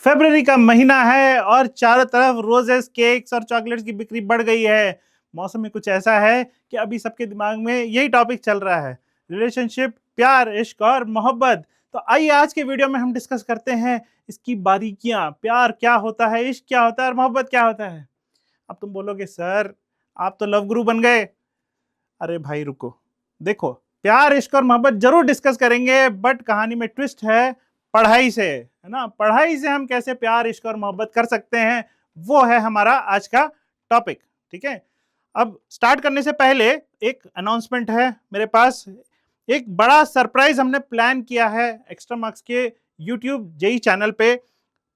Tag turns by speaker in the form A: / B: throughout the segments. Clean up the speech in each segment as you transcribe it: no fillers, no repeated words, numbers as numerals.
A: फरवरी का महीना है और चारों तरफ रोजेस, केक्स और चॉकलेट्स की बिक्री बढ़ गई है। मौसम में कुछ ऐसा है कि अभी सबके दिमाग में यही टॉपिक चल रहा है, रिलेशनशिप, प्यार, इश्क और मोहब्बत। तो आइए आज के वीडियो में हम डिस्कस करते हैं इसकी बारीकियां, प्यार क्या होता है, इश्क क्या होता है और मोहब्बत क्या होता है। अब तुम बोलोगे सर आप तो लव गुरु बन गए। अरे भाई रुको, देखो प्यार, इश्क और मोहब्बत जरूर डिस्कस करेंगे, बट कहानी में ट्विस्ट है पढ़ाई से, है ना। पढ़ाई से हम कैसे प्यार, इश्क और मोहब्बत कर सकते हैं, वो है हमारा आज का टॉपिक। ठीक है, अब स्टार्ट करने से पहले एक अनाउंसमेंट है मेरे पास। एक बड़ा सरप्राइज हमने प्लान किया है एक्स्ट्रा मार्क्स के यूट्यूब जेई चैनल पे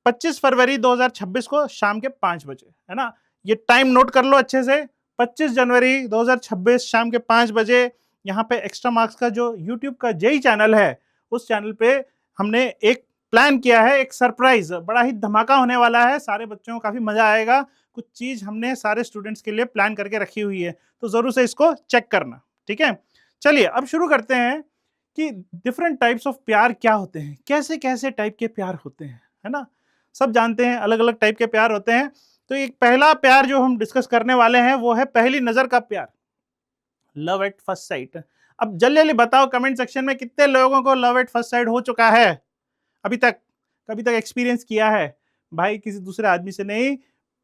A: 25 फरवरी 2026 को शाम के 5 बजे, है ना। ये टाइम नोट कर लो अच्छे से, 25 जनवरी 2026 शाम के 5 बजे यहाँ पे एक्स्ट्रा मार्क्स का जो यूट्यूब का जेई चैनल है, उस चैनल पे हमने एक प्लान किया है, एक सरप्राइज, बड़ा ही धमाका होने वाला है। सारे बच्चों को काफी मजा आएगा। कुछ चीज हमने सारे स्टूडेंट्स के लिए प्लान करके रखी हुई है, तो जरूर से इसको चेक करना। ठीक है, चलिए अब शुरू करते हैं कि डिफरेंट टाइप्स ऑफ प्यार क्या होते हैं, कैसे कैसे टाइप के प्यार होते हैं, है ना। सब जानते हैं अलग अलग टाइप के प्यार होते हैं। तो एक पहला प्यार जो हम डिस्कस करने वाले हैं वो है पहली नजर का प्यार, लव एट फर्स्ट साइट। अब जल्दी जल्दी बताओ कमेंट सेक्शन में कितने लोगों को लव एट फर्स्ट साइट हो चुका है अभी तक, कभी तक एक्सपीरियंस किया है। भाई किसी दूसरे आदमी से नहीं,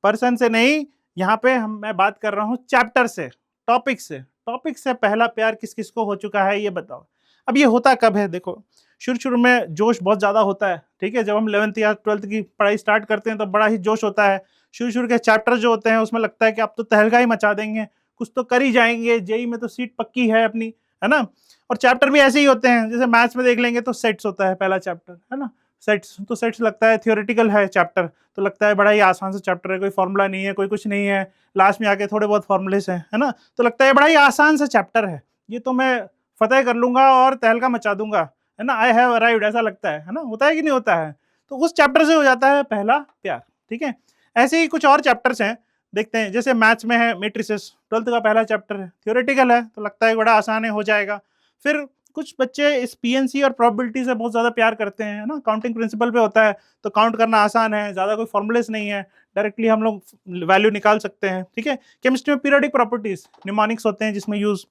A: पर्सन से नहीं, यहाँ पे मैं बात कर रहा हूँ चैप्टर से, टॉपिक से। टॉपिक से पहला प्यार किस किस को हो चुका है ये बताओ। अब ये होता कब है, देखो शुरू शुरू में जोश बहुत ज्यादा होता है। ठीक है, जब हम 11th या 12th की पढ़ाई स्टार्ट करते हैं तो बड़ा ही जोश होता है। शुरू शुरू के चैप्टर जो होते हैं उसमें लगता है कि अब तो तहलका ही मचा देंगे, कुछ तो कर ही जाएंगे, जेई में तो सीट पक्की है अपनी, है ना। और चैप्टर भी ऐसे ही होते हैं, जैसे मैथ्स में देख लेंगे तो सेट्स होता है पहला चैप्टर, है ना। सेट्स तो सेट्स लगता है थियोरेटिकल है चैप्टर, तो लगता है बड़ा ही आसान सा चैप्टर है, कोई फॉर्मूला नहीं है, कोई कुछ नहीं है, लास्ट में आके थोड़े बहुत फॉर्मूले हैं, है ना। तो लगता है बड़ा ही आसान सा चैप्टर है, ये तो मैं फतेह कर लूंगा और तहलका मचा दूंगा, है ना। आई हैव अराइव्ड ऐसा लगता है ना। होता है कि नहीं होता है। तो उस चैप्टर से हो जाता है पहला प्यार। ठीक है, ऐसे ही कुछ और चैप्टर्स हैं, देखते हैं। जैसे मैथ्स में है मैट्रिसेस, 12th का पहला चैप्टर है, थियोरेटिकल है तो लगता है बड़ा आसान है, हो जाएगा। फिर कुछ बच्चे इस पीएनसी और प्रोबेबिलिटी से बहुत ज्यादा प्यार करते हैं, है ना। काउंटिंग प्रिंसिपल पे होता है तो काउंट करना आसान है, ज्यादा कोई फॉर्मुलेस नहीं है, डायरेक्टली हम लोग वैल्यू निकाल सकते हैं। ठीक है, केमिस्ट्री में पीरियोडिक प्रॉपर्टीज, निमोनिक्स होते हैं जिसमें यूज।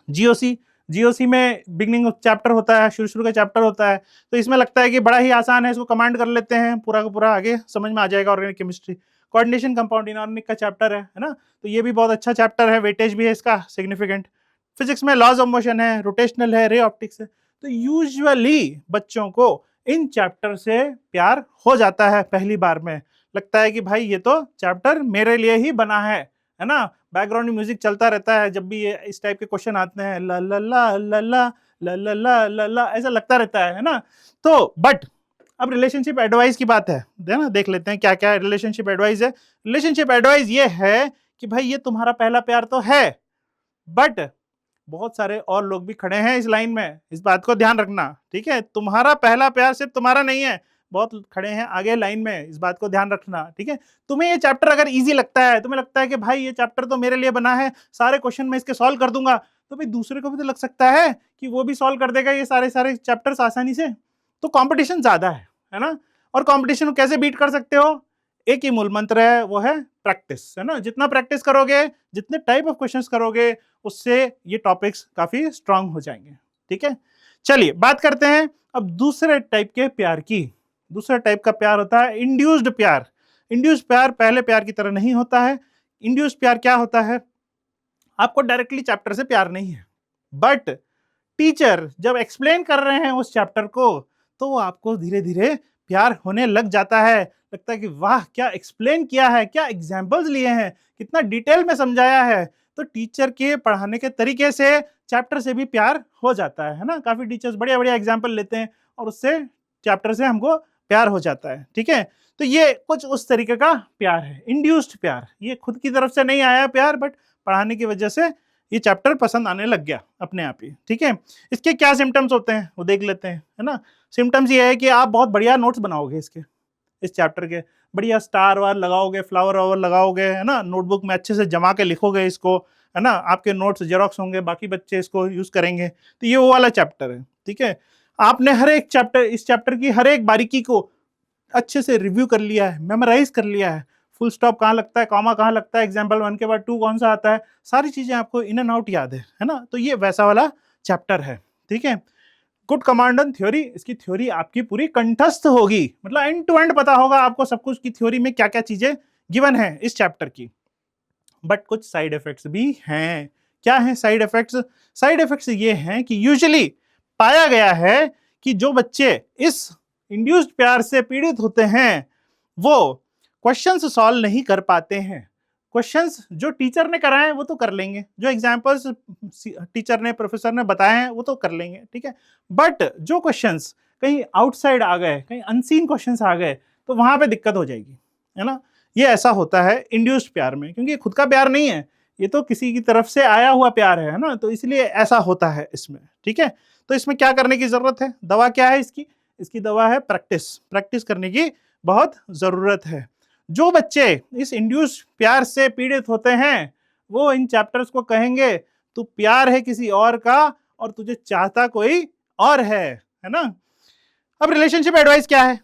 A: जीओसी, जीओसी में बिगनिंग चैप्टर होता है, शुरू शुरू का चैप्टर होता है, तो इसमें लगता है कि बड़ा ही आसान है, इसको कमांड कर लेते हैं, पूरा का पूरा आगे समझ में आ जाएगा। Organic chemistry, coordination compound inorganic का चैप्टर है ना, तो ये भी बहुत अच्छा चैप्टर है, वेटेज भी है इसका सिग्निफिकेंट। फिजिक्स में लॉज ऑफ मोशन है, रोटेशनल है, रे ऑप्टिक्स है। तो यूजुअली बच्चों को इन चैप्टर से प्यार हो जाता है पहली बार में। लगता है कि भाई ये तो चैप्टर मेरे लिए ही बना है ना। बैकग्राउंड में म्यूजिक चलता रहता है जब भी ये इस टाइप के क्वेश्चन आते हैं, ला ला ला ला ला ला ला ला ला ला, ऐसा लगता रहता है ना। तो बट अब रिलेशनशिप एडवाइस की बात है ना, देख लेते हैं क्या क्या रिलेशनशिप एडवाइस है। रिलेशनशिप एडवाइस ये है कि भाई ये तुम्हारा पहला प्यार तो है, बट बहुत सारे और लोग भी खड़े हैं इस लाइन में, इस बात को ध्यान रखना। ठीक है, तुम्हारा पहला प्यार सिर्फ तुम्हारा नहीं है, बहुत खड़े हैं आगे लाइन में, इस बात को ध्यान रखना। ठीक है, तुम्हें ये चैप्टर अगर इजी लगता है, तुम्हें लगता है कि भाई ये चैप्टर तो मेरे लिए बना है, सारे क्वेश्चन मैं इसके सॉल्व कर दूंगा, तो भाई दूसरे को भी तो लग सकता है कि वो भी सॉल्व कर देगा ये सारे सारे चैप्टर्स आसानी से। तो कंपटीशन ज्यादा है ना। और कंपटीशन को कैसे बीट कर सकते हो, एक ही मूल मंत्र है, वो है प्रैक्टिस, है ना। जितना प्रैक्टिस करोगे, जितने टाइप ऑफ क्वेश्चंस करोगे, उससे ये टॉपिक्स काफी स्ट्रांग हो जाएंगे। ठीक है, चलिए बात करते हैं अब दूसरे टाइप के प्यार की। दूसरा टाइप का प्यार होता है इंड्यूस्ड प्यार। इंड्यूस्ड प्यार पहले प्यार की तरह नहीं होता है। इंड्यूस्ड प्यार क्या होता है, आपको डायरेक्टली चैप्टर से प्यार नहीं है, बट टीचर जब एक्सप्लेन कर रहे हैं उस चैप्टर को, तो वो आपको धीरे धीरे प्यार होने लग जाता है। लगता है कि वाह क्या एक्सप्लेन किया है, क्या एग्जाम्पल्स लिए हैं, कितना डिटेल में समझाया है। तो टीचर के पढ़ाने के तरीके से चैप्टर से भी प्यार हो जाता है ना। काफी टीचर्स बढ़िया बढ़िया एग्जाम्पल लेते हैं और उससे चैप्टर से हमको प्यार हो जाता है। ठीक है, तो ये कुछ उस तरीके का प्यार है इंड्यूस्ड प्यार। ये खुद की तरफ से नहीं आया प्यार, बट पढ़ाने की वजह से ये चैप्टर पसंद आने लग गया अपने आप ही। ठीक है, इसके क्या सिम्टम्स होते हैं वो देख लेते हैं, है ना। सिम्टम्स ये है कि आप बहुत बढ़िया नोट्स बनाओगे इसके, इस चैप्टर के, बढ़िया स्टार वार लगाओगे, फ्लावर वावर लगाओगे, है ना। नोटबुक में अच्छे से जमा के लिखोगे इसको, है ना। आपके नोट्स जेरोक्स होंगे, बाकी बच्चे इसको यूज करेंगे। तो ये वो वाला चैप्टर है। ठीक है, आपने हर एक चैप्टर, इस चैप्टर की हर एक बारीकी को अच्छे से रिव्यू कर लिया है, मेमोराइज कर लिया है, फुल स्टॉप कहाँ लगता है, कॉमा कहाँ लगता है, एग्जाम्पल 1 के बाद 2 कौन सा आता है, सारी चीजें आपको इन एंड आउट याद है ना। तो ये वैसा वाला चैप्टर है, ठीक है। गुड कमांड ऑन थ्योरी, इसकी थ्योरी आपकी पूरी कंठस्थ होगी, मतलब एंड टू एंड पता होगा आपको सब कुछ की थ्योरी में क्या क्या चीजें गिवन है इस चैप्टर की। बट कुछ साइड इफेक्ट्स भी हैं। क्या है साइड इफेक्ट्स? साइड इफेक्ट्स ये हैं कि यूजुअली पाया गया है कि जो बच्चे इस इंड्यूस्ड प्यार से पीड़ित होते हैं वो क्वेश्चंस सॉल्व नहीं कर पाते हैं। क्वेश्चंस जो टीचर ने कराए हैं वो तो कर लेंगे, जो एग्जांपल्स टीचर ने प्रोफेसर ने बताए हैं वो तो कर लेंगे, ठीक है। बट जो क्वेश्चंस कहीं आउटसाइड आ गए, कहीं अनसीन क्वेश्चंस आ गए, तो वहां पे दिक्कत हो जाएगी, है ना। ये ऐसा होता है इंड्यूस्ड प्यार में, क्योंकि खुद का प्यार नहीं है, ये तो किसी की तरफ से आया हुआ प्यार है ना, तो इसलिए ऐसा होता है इसमें, ठीक है। तो इसमें क्या करने की जरूरत है? दवा क्या है इसकी? इसकी दवा है प्रैक्टिस। प्रैक्टिस करने की बहुत जरूरत है। जो बच्चे इस इंड्यूस्ड प्यार से पीड़ित होते हैं वो इन चैप्टर्स को कहेंगे तू प्यार है किसी और का और तुझे चाहता कोई और है ना। अब रिलेशनशिप एडवाइस क्या है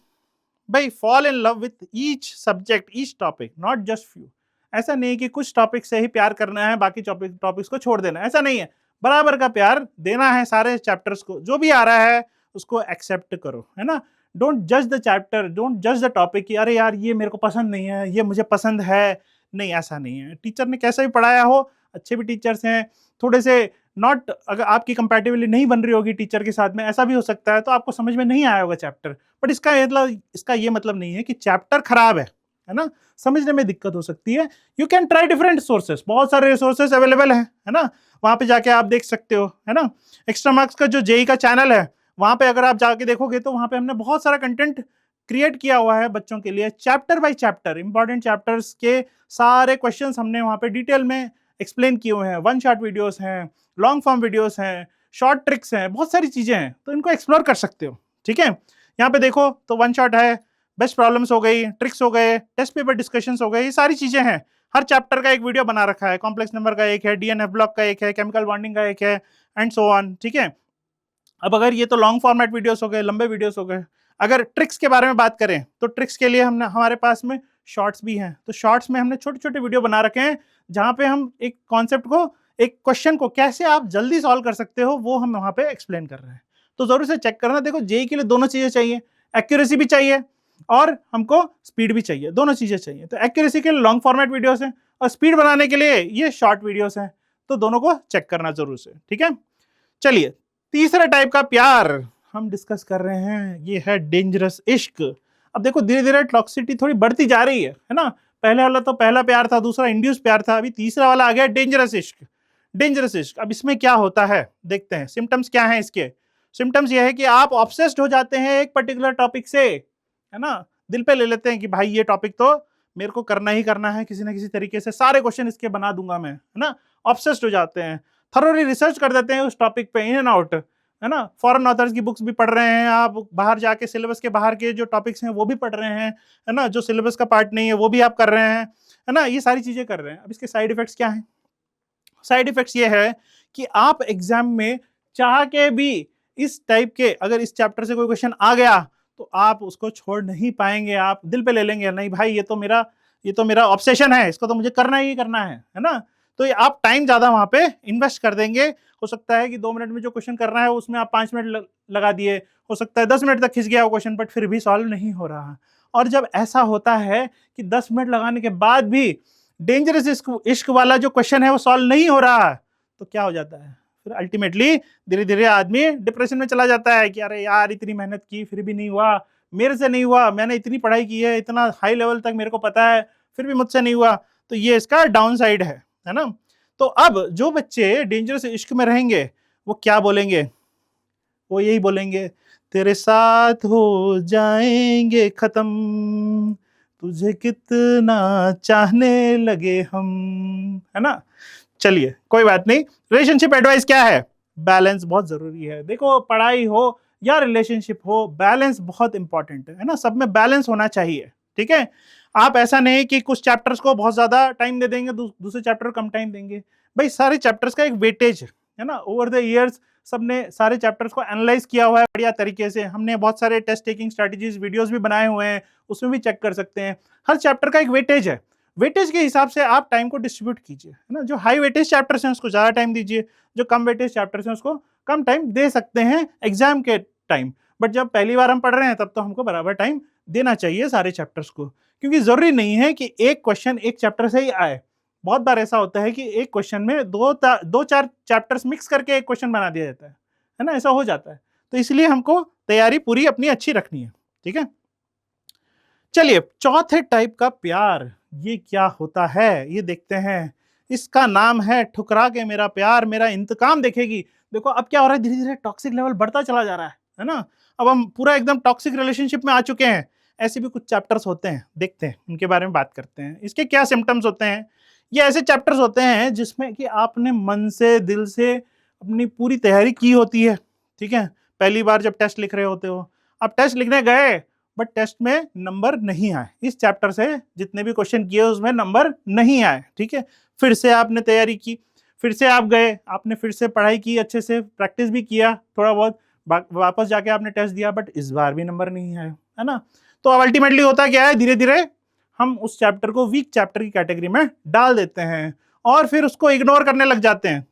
A: भाई? Fall in love with each subject, each topic, not just few. ऐसा नहीं कि कुछ टॉपिक से ही प्यार करना है, बाकी टॉपिक्स को छोड़ देना है, ऐसा नहीं है। बराबर का प्यार देना है सारे चैप्टर्स को, जो भी आ रहा है उसको एक्सेप्ट करो, है ना। डोंट जज द चैप्टर, डोंट जज द टॉपिक कि अरे यार ये मेरे को पसंद नहीं है, ये मुझे पसंद है। नहीं, ऐसा नहीं है। टीचर ने कैसा भी पढ़ाया हो, अच्छे भी टीचर्स हैं, थोड़े से नॉट, अगर आपकी कंपैटिबिलिटी नहीं बन रही होगी टीचर के साथ में, ऐसा भी हो सकता है, तो आपको समझ में नहीं आया होगा चैप्टर। बट इसका ये मतलब नहीं है कि चैप्टर खराब है ना। समझने में दिक्कत हो सकती है। You can try different sources, बहुत सारे रिसोर्सेस अवेलेबल है ना। वहां पे जाके आप देख सकते हो, है ना। एक्स्ट्रा मार्क्स का जो जेई का चैनल है, वहां पे अगर आप जाके देखोगे तो वहां पे हमने बहुत सारा कंटेंट क्रिएट किया हुआ है बच्चों के लिए, chapter by chapter, important chapters के सारे क्वेश्चंस हमने वहां पे डिटेल में एक्सप्लेन किए हुए हैं। वन शॉट वीडियोस हैं, लॉन्ग फॉर्म वीडियोस हैं, शॉर्ट ट्रिक्स हैं, बहुत सारी चीजें हैं, तो इनको एक्सप्लोर कर सकते हो, ठीक है। यहाँ पे देखो तो वन शॉट है, बेस्ट प्रॉब्लम्स हो गई, ट्रिक्स हो गए, टेस्ट पेपर डिस्कशंस हो गए, ये सारी चीजें हैं। हर चैप्टर का एक वीडियो बना रखा है, कॉम्प्लेक्स नंबर का एक है, डीएनएफ ब्लॉक का एक है, केमिकल बॉन्डिंग का एक है, एंड सो ऑन, ठीक है। अब अगर ये तो लॉन्ग फॉर्मेट वीडियोस हो गए, लंबे वीडियोस हो गए। अगर ट्रिक्स के बारे में बात करें तो ट्रिक्स के लिए हमने हमारे पास में शॉर्ट्स भी हैं, तो शॉर्ट्स में हमने छोटे छोटे वीडियो बना रखे हैं जहां पे हम एक कॉन्सेप्ट को, एक क्वेश्चन को कैसे आप जल्दी सॉल्व कर सकते हो वो हम वहां पे एक्सप्लेन कर रहे हैं। तो जरूर से चेक करना। देखो जेई के लिए दोनों चीजें चाहिए, एक्यूरेसी भी चाहिए और हमको स्पीड भी चाहिए, दोनों चीजें चाहिए। तो एक्यूरेसी के लिए लॉन्ग फॉर्मेट वीडियोस हैं और स्पीड बनाने के लिए ये शॉर्ट वीडियोस हैं, तो दोनों को चेक करना जरूर से, ठीक है। चलिए, तीसरा टाइप का प्यार हम डिस्कस कर रहे हैं, ये है डेंजरस इश्क। अब देखो धीरे धीरे टॉक्सिसिटी थोड़ी बढ़ती जा रही है ना। पहले वाला तो पहला प्यार था, दूसरा इंड्यूस प्यार था, अभी तीसरा वाला आ गया डेंजरस इश्क। डेंजरस इश्क, अब इसमें क्या होता है देखते हैं। सिम्टम्स क्या हैं इसके? सिम्टम्स ये है कि आप ऑब्सेस्ड हो जाते हैं एक पर्टिकुलर टॉपिक से, है ना। दिल पे ले लेते हैं कि भाई ये टॉपिक तो मेरे को करना ही करना है, किसी ना किसी तरीके से सारे क्वेश्चन इसके बना दूंगा मैं, है ना। ऑब्सेस्ड हो जाते हैं, थरोली रिसर्च कर देते हैं उस टॉपिक पे, इन एंड आउट, है ना। फॉरेन ऑथर्स की बुक्स भी पढ़ रहे हैं आप, बाहर जाके सिलेबस के बाहर के जो टॉपिक्स हैं वो भी पढ़ रहे हैं, है ना। जो सिलेबस का पार्ट नहीं है वो भी आप कर रहे हैं, है ना। ये सारी चीजें कर रहे हैं। अब इसके साइड इफेक्ट्स क्या हैं? साइड इफेक्ट्स ये है कि आप एग्जाम में चाह के भी इस टाइप के, अगर इस चैप्टर से कोई क्वेश्चन आ गया तो आप उसको छोड़ नहीं पाएंगे, आप दिल पे ले लेंगे, नहीं भाई ये तो मेरा ऑब्सेशन है, इसको तो मुझे करना ही करना है ना। तो ये आप टाइम ज्यादा वहां पे इन्वेस्ट कर देंगे। हो सकता है कि 2 मिनट में जो क्वेश्चन करना है उसमें आप 5 मिनट लगा दिए, हो सकता है 10 मिनट तक खिंच गया वो क्वेश्चन, बट फिर भी सॉल्व नहीं हो रहा। और जब ऐसा होता है कि 10 मिनट लगाने के बाद भी डेंजरस इश्क वाला जो क्वेश्चन है वो सॉल्व नहीं हो रहा, तो क्या हो जाता है फिर? अल्टीमेटली धीरे धीरे आदमी डिप्रेशन में चला जाता है कि अरे यार इतनी मेहनत की फिर भी नहीं हुआ, मेरे से नहीं हुआ, मैंने इतनी पढ़ाई की है, इतना हाई लेवल तक मेरे को पता है, फिर भी मुझसे नहीं हुआ। तो ये इसका डाउन साइड है ना। तो अब जो बच्चे डेंजरस इश्क में रहेंगे वो क्या बोलेंगे? वो यही बोलेंगे, तेरे साथ हो जाएंगे खत्म, तुझे कितना चाहने लगे हम, है ना। चलिए कोई बात नहीं। रिलेशनशिप एडवाइस क्या है? बैलेंस बहुत जरूरी है। देखो पढ़ाई हो या रिलेशनशिप हो, बैलेंस बहुत इंपॉर्टेंट है ना। सब में बैलेंस होना चाहिए, ठीक है। आप ऐसा नहीं कि कुछ चैप्टर्स को बहुत ज्यादा टाइम दे देंगे, दूसरे चैप्टर को कम टाइम देंगे। भाई सारे चैप्टर्स का एक वेटेज है ना। ओवर द ईयर्स सबने सारे चैप्टर्स को एनालाइज किया हुआ है बढ़िया तरीके से। हमने बहुत सारे टेस्ट टेकिंग स्ट्रेटजीज वीडियोस भी बनाए हुए हैं, उसमें भी चेक कर सकते हैं। हर चैप्टर का एक वेटेज है, वेटेज के हिसाब से आप टाइम को डिस्ट्रीब्यूट कीजिए, है ना। जो हाई वेटेज चैप्टर्स हैं उसको ज्यादा टाइम दीजिए, जो कम वेटेज चैप्टर्स हैं उसको कम टाइम दे सकते हैं एग्जाम के टाइम। बट जब पहली बार हम पढ़ रहे हैं तब तो हमको बराबर टाइम देना चाहिए सारे चैप्टर्स को, क्योंकि जरूरी नहीं है कि एक क्वेश्चन एक चैप्टर से ही आए। बहुत बार ऐसा होता है कि एक क्वेश्चन में दो चार चैप्टर्स मिक्स करके एक क्वेश्चन बना दिया जाता है ना, ऐसा हो जाता है। तो इसलिए हमको तैयारी पूरी अपनी अच्छी रखनी है, ठीक है। चलिए, चौथे टाइप का प्यार, ये क्या होता है ये देखते हैं। इसका नाम है ठुकरा के मेरा प्यार मेरा इंतकाम देखेगी। देखो अब क्या हो रहा है, धीरे धीरे टॉक्सिक लेवल बढ़ता चला जा रहा है ना। अब हम पूरा एकदम टॉक्सिक रिलेशनशिप में आ चुके हैं। ऐसे भी कुछ चैप्टर्स होते हैं, देखते हैं उनके बारे में बात करते हैं। इसके क्या सिम्टम्स होते हैं। ये ऐसे चैप्टर्स होते हैं जिसमें कि आपने मन से दिल से अपनी पूरी तैयारी की होती है, ठीक है। पहली बार जब टेस्ट लिख रहे होते हो, अब टेस्ट लिखने गए बट टेस्ट में नंबर नहीं आए, इस चैप्टर से जितने भी क्वेश्चन किए उसमें नंबर नहीं आए, ठीक है। फिर से आपने तैयारी की, फिर से आप गए, आपने फिर से पढ़ाई की, अच्छे से प्रैक्टिस भी किया थोड़ा बहुत, वापस जाके आपने टेस्ट दिया बट इस बार भी नंबर नहीं आया, है ना। तो अब अल्टीमेटली होता क्या है, धीरे धीरे हम उस चैप्टर को वीक चैप्टर की कैटेगरी में डाल देते हैं और फिर उसको इग्नोर करने लग जाते हैं,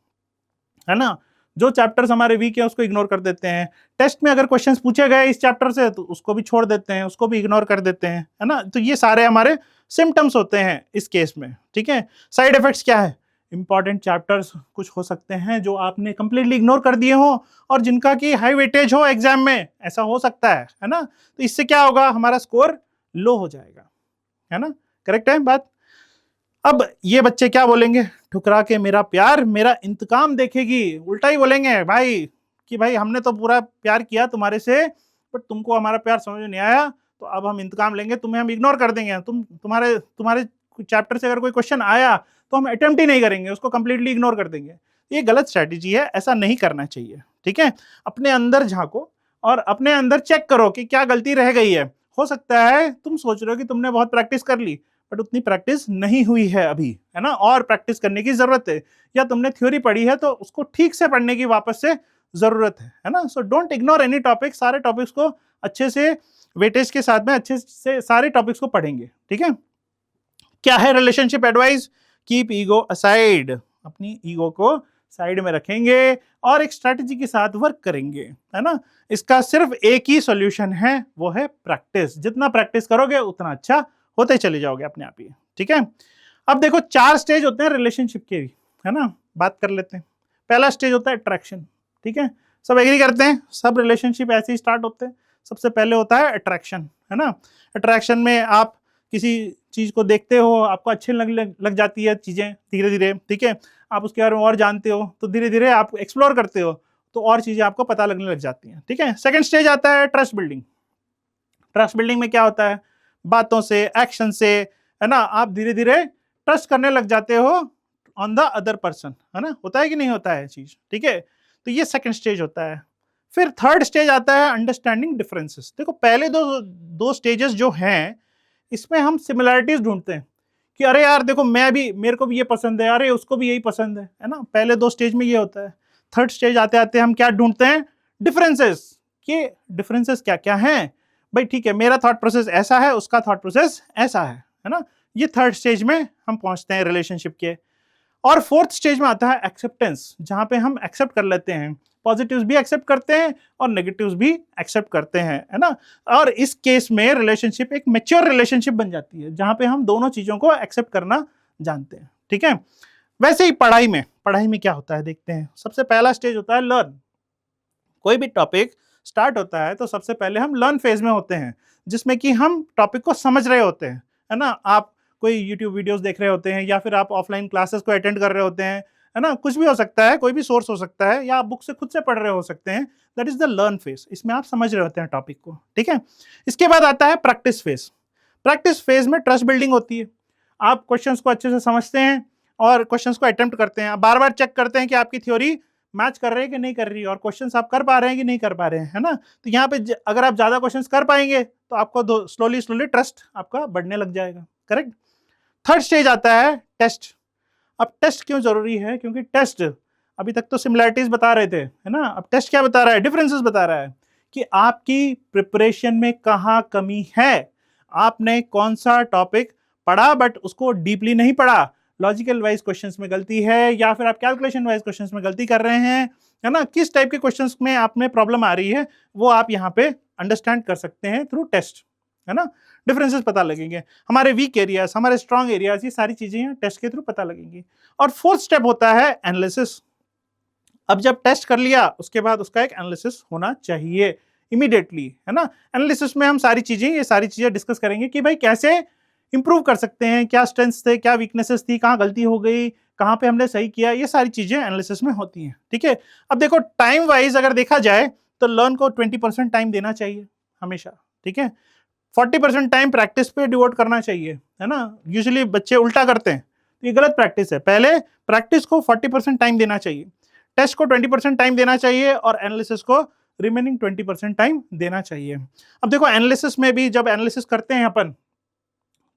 A: है ना। जो चैप्टर्स हमारे वीक है उसको इग्नोर कर देते हैं। टेस्ट में अगर क्वेश्चंस पूछे गए इस चैप्टर से तो उसको भी छोड़ देते हैं, उसको भी इग्नोर कर देते हैं, है ना। तो ये सारे हमारे सिम्टम्स होते हैं इस केस में, ठीक है। साइड इफेक्ट्स क्या है, इंपॉर्टेंट चैप्टर्स कुछ हो सकते हैं जो आपने कंप्लीटली इग्नोर कर दिए हो और जिनका की हाई वेटेज हो एग्जाम में, ऐसा हो सकता है ना। तो इससे क्या होगा, हमारा स्कोर लो हो जाएगा, है ना। करेक्ट है बात। अब ये बच्चे क्या बोलेंगे, ठुकरा के मेरा प्यार मेरा इंतकाम देखेगी। उल्टा ही बोलेंगे भाई कि भाई हमने तो पूरा प्यार किया तुम्हारे से बट तुमको हमारा प्यार समझ में नहीं आया, तो अब हम इंतकाम लेंगे, तुम्हें हम इग्नोर कर देंगे। तुम्हारे तुम्हारे चैप्टर से अगर कोई क्वेश्चन आया तो हम अटेम्प्ट ही नहीं करेंगे, उसको कंप्लीटली इग्नोर कर देंगे। ये गलत स्ट्रैटेजी है, ऐसा नहीं करना चाहिए, ठीक है। अपने अंदर झांको और अपने अंदर चेक करो कि क्या गलती रह गई है। हो सकता है तुम सोच रहे हो कि तुमने बहुत प्रैक्टिस कर ली बट उतनी प्रैक्टिस नहीं हुई है अभी, है ना, और प्रैक्टिस करने की जरूरत है। या तुमने थ्योरी पढ़ी है तो उसको ठीक से पढ़ने की वापस से जरूरत है ना। So don't ignore any topic, सारे टॉपिक्स को अच्छे से वेटेज के साथ में अच्छे से सारे टॉपिक्स को पढ़ेंगे, ठीक है। क्या है relationship advice, keep ego aside, अपनी ईगो को साइड में रखेंगे और एक स्ट्रेटजी के साथ वर्क करेंगे, है ना। इसका सिर्फ एक ही सॉल्यूशन है, वो है प्रैक्टिस। जितना प्रैक्टिस करोगे उतना अच्छा होते चले जाओगे अपने आप ही, ठीक है। अब देखो 4 स्टेज होते हैं रिलेशनशिप के भी, है ना, बात कर लेते हैं। पहला स्टेज होता है अट्रैक्शन, ठीक है। सब एग्री करते हैं, सब रिलेशनशिप ऐसे ही स्टार्ट होते हैं। सबसे पहले होता है अट्रैक्शन, है ना। अट्रैक्शन में आप किसी चीज को देखते हो, आपको अच्छी लग जाती है चीजें धीरे धीरे, ठीक है। आप उसके बारे में और जानते हो तो धीरे धीरे आप एक्सप्लोर करते हो तो और चीजें आपको पता लगने लग जाती हैं, ठीक है। सेकंड स्टेज आता है ट्रस्ट बिल्डिंग। ट्रस्ट बिल्डिंग में क्या होता है, बातों से एक्शन से, है ना, आप धीरे धीरे ट्रस्ट करने लग जाते हो ऑन द अदर पर्सन, है ना। होता है कि नहीं होता है चीज, ठीक है। तो ये सेकंड स्टेज होता है। फिर थर्ड स्टेज आता है अंडरस्टैंडिंग डिफरेंसेस। देखो पहले दो स्टेजेस जो हैं इसमें हम सिमिलैरिटीज ढूंढते हैं कि अरे यार देखो मैं भी, मेरे को भी ये पसंद है, अरे उसको भी यही पसंद है ना। पहले 2 स्टेज में ये होता है। थर्ड स्टेज आते आते हम क्या ढूंढते हैं, डिफरेंसेस। ये डिफरेंसेस क्या क्या हैं भाई, ठीक है, मेरा थॉट प्रोसेस ऐसा है, उसका थॉट प्रोसेस ऐसा है ना। ये थर्ड स्टेज में हम पहुंचते हैं रिलेशनशिप के। और फोर्थ स्टेज में आता है एक्सेप्टेंस, जहां पे हम एक्सेप्ट कर लेते हैं, पॉजिटिव्स भी एक्सेप्ट करते हैं और नेगेटिव्स भी एक्सेप्ट करते हैं, है ना। और इस केस में रिलेशनशिप एक मैच्योर रिलेशनशिप बन जाती है जहां पे हम दोनों चीजों को एक्सेप्ट करना जानते हैं, ठीक है। वैसे ही पढ़ाई में क्या होता है देखते हैं। सबसे पहला स्टेज होता है लर्न। कोई भी टॉपिक स्टार्ट होता है तो सबसे पहले हम लर्न फेज में होते हैं, जिसमें कि हम टॉपिक को समझ रहे होते हैं, है ना। आप कोई यूट्यूब वीडियोस देख रहे होते हैं या फिर आप ऑफलाइन क्लासेस को अटेंड कर रहे होते हैं, है ना, कुछ भी हो सकता है, कोई भी सोर्स हो सकता है, या आप बुक से खुद से पढ़ रहे हो सकते हैं। That is the learn phase, इसमें आप समझ रहे होते हैं टॉपिक को, ठीक है। इसके बाद आता है प्रैक्टिस फेज। प्रैक्टिस फेज में ट्रस्ट बिल्डिंग होती है। आप क्वेश्चंस को अच्छे से समझते हैं और क्वेश्चंस को अटेम्प्ट करते हैं, बार बार चेक करते हैं कि आपकी थ्योरी मैच कर रहे हैं कि नहीं कर रही, और क्वेश्चंस आप कर पा रहे हैं कि नहीं कर पा रहे हैं, है ना। तो यहाँ पे अगर आप ज्यादा क्वेश्चंस कर पाएंगे तो आपको स्लोली स्लोली ट्रस्ट आपका बढ़ने लग जाएगा, करेक्ट। थर्ड स्टेज आता है टेस्ट। अब टेस्ट क्यों जरूरी है, क्योंकि टेस्ट अभी तक तो सिमिलैरिटीज बता रहे थे, है ना, अब टेस्ट क्या बता रहा है, डिफरेंसेस बता रहा है कि आपकी प्रिपरेशन में कहाँ कमी है, आपने कौन सा टॉपिक पढ़ा बट उसको डीपली नहीं पढ़ा, लॉजिकल वाइज क्वेश्चंस में गलती है या फिर आप कैलकुलेशन वाइज क्वेश्चंस में गलती कर रहे हैं, है ना, किस टाइप के क्वेश्चंस में आप में प्रॉब्लम आ रही है वो आप यहाँ पे अंडरस्टैंड कर सकते हैं थ्रू टेस्ट, है ना, डिफरेंसेस पता लगेंगे, हमारे वीक एरियाज, हमारे स्ट्रॉन्ग एरियाज, ये सारी चीजें यहाँ टेस्ट के थ्रू पता लगेंगी। और फोर्थ स्टेप होता है एनालिसिस। अब जब टेस्ट कर लिया उसके बाद उसका एक एनालिसिस होना चाहिए इमीडिएटली, है ना, एनालिसिस में हम सारी चीजें, ये सारी चीजें डिस्कस करेंगे कि भाई कैसे इंप्रूव कर सकते हैं, क्या स्ट्रेंथ्स थे, क्या वीकनेसेस थी, कहाँ गलती हो गई, कहाँ पे हमने सही किया, ये सारी चीजें एनालिसिस में होती हैं, ठीक है। अब देखो टाइम वाइज अगर देखा जाए तो लर्न को 20% टाइम देना चाहिए हमेशा, ठीक है, 40% टाइम प्रैक्टिस पे डिवोट करना चाहिए, है ना, यूजुअली बच्चे उल्टा करते हैं, तो ये गलत प्रैक्टिस है, पहले प्रैक्टिस को 40% टाइम देना चाहिए, टेस्ट को 20% टाइम देना चाहिए और एनालिसिस को रिमेनिंग 20% टाइम देना चाहिए। अब देखो एनालिसिस में भी जब एनालिसिस करते हैं अपन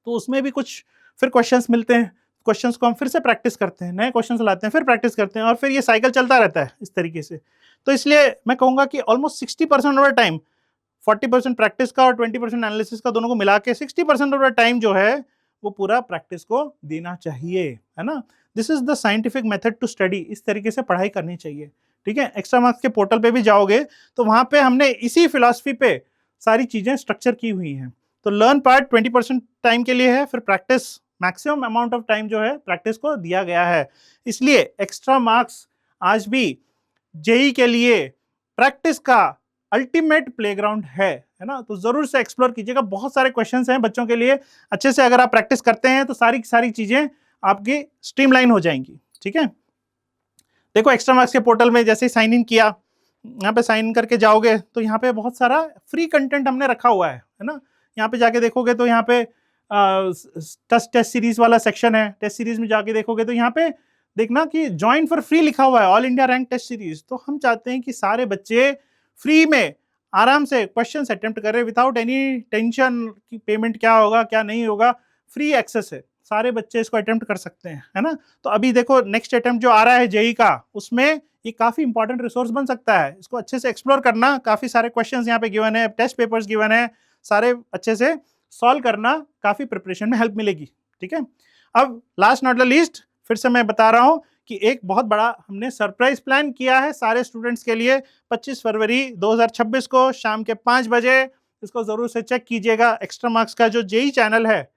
A: तो उसमें भी कुछ फिर क्वेश्चंस मिलते हैं, क्वेश्चंस को हम फिर से प्रैक्टिस करते हैं, नए क्वेश्चंस लाते हैं, फिर प्रैक्टिस करते हैं और फिर ये साइकिल चलता रहता है इस तरीके से। तो इसलिए मैं कहूंगा कि almost 60% of the time, 40% practice का और 20% एनालिसिस का दोनों को मिला के 60% ऑफ द टाइम जो है वो पूरा प्रैक्टिस को देना चाहिए, है ना। This is the scientific method to study, इस तरीके से पढ़ाई करनी चाहिए, ठीक है। एक्स्ट्रा मार्क्स के पोर्टल पे भी जाओगे तो वहां पे हमने इसी फिलॉसफी पे सारी चीजें स्ट्रक्चर की हुई हैं। तो लर्न पार्ट 20% टाइम के लिए है, फिर practice maximum amount of time जो है प्रैक्टिस को दिया गया है। इसलिए एक्स्ट्रा मार्क्स आज भी जेई के लिए प्रैक्टिस का अल्टीमेट प्लेग्राउंड है ना, तो जरूर से एक्सप्लोर कीजिएगा, बहुत सारे क्वेश्चंस हैं बच्चों के लिए, अच्छे से अगर आप प्रैक्टिस करते हैं तो सारी सारी चीजें आपकी स्ट्रीमलाइन हो जाएंगी, ठीक है। देखो एक्स्ट्रा मार्क्स के पोर्टल में जैसे ही साइन इन किया, यहाँ पे साइन इन करके जाओगे तो यहाँ पे बहुत सारा फ्री कंटेंट हमने रखा हुआ है ना, यहाँ पे जाके देखोगे तो यहाँ पे टेस्ट सीरीज वाला सेक्शन है, टेस्ट सीरीज में जाके देखोगे तो यहाँ पे देखना कि ज्वाइन फॉर फ्री लिखा हुआ है, all India rank test series. तो हम चाहते हैं कि सारे बच्चे फ्री में आराम से क्वेश्चन अटेम्प्ट करें विदाउट एनी टेंशन कि पेमेंट क्या होगा क्या नहीं होगा, फ्री एक्सेस है, सारे बच्चे इसको अटेम्प्ट कर सकते हैं, है ना। तो अभी देखो नेक्स्ट अटेम्प्ट जो आ रहा है जेई का, उसमें ये काफी इंपॉर्टेंट रिसोर्स बन सकता है, इसको अच्छे से एक्सप्लोर करना, काफी सारे क्वेश्चंस यहाँ पे गिवन है, टेस्ट पेपर्स गिवन है, सारे अच्छे से सॉल्व करना, काफी प्रिपरेशन में हेल्प मिलेगी, ठीक है। अब लास्ट नॉट द लीस्ट फिर से मैं बता रहा हूं कि एक बहुत बड़ा हमने सरप्राइज प्लान किया है सारे स्टूडेंट्स के लिए 25 फरवरी 2026 को शाम के 5 बजे, इसको जरूर से चेक कीजिएगा। एक्स्ट्रा मार्क्स का जो जेई चैनल है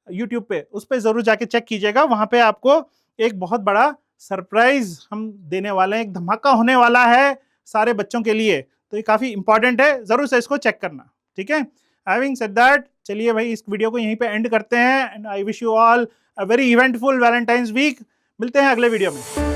A: यूट्यूब पे, उस पर जरूर जाके चेक कीजिएगा, वहां पे आपको एक बहुत बड़ा सरप्राइज हम देने वाले हैं, एक धमाका होने वाला है सारे बच्चों के लिए, तो ये काफी इंपॉर्टेंट है, जरूर से इसको चेक करना, ठीक है। हैविंग सेड दैट, चलिए भाई इस वीडियो को यहीं पे एंड करते हैं and I wish you all a very eventful Valentine's week. मिलते हैं अगले वीडियो में।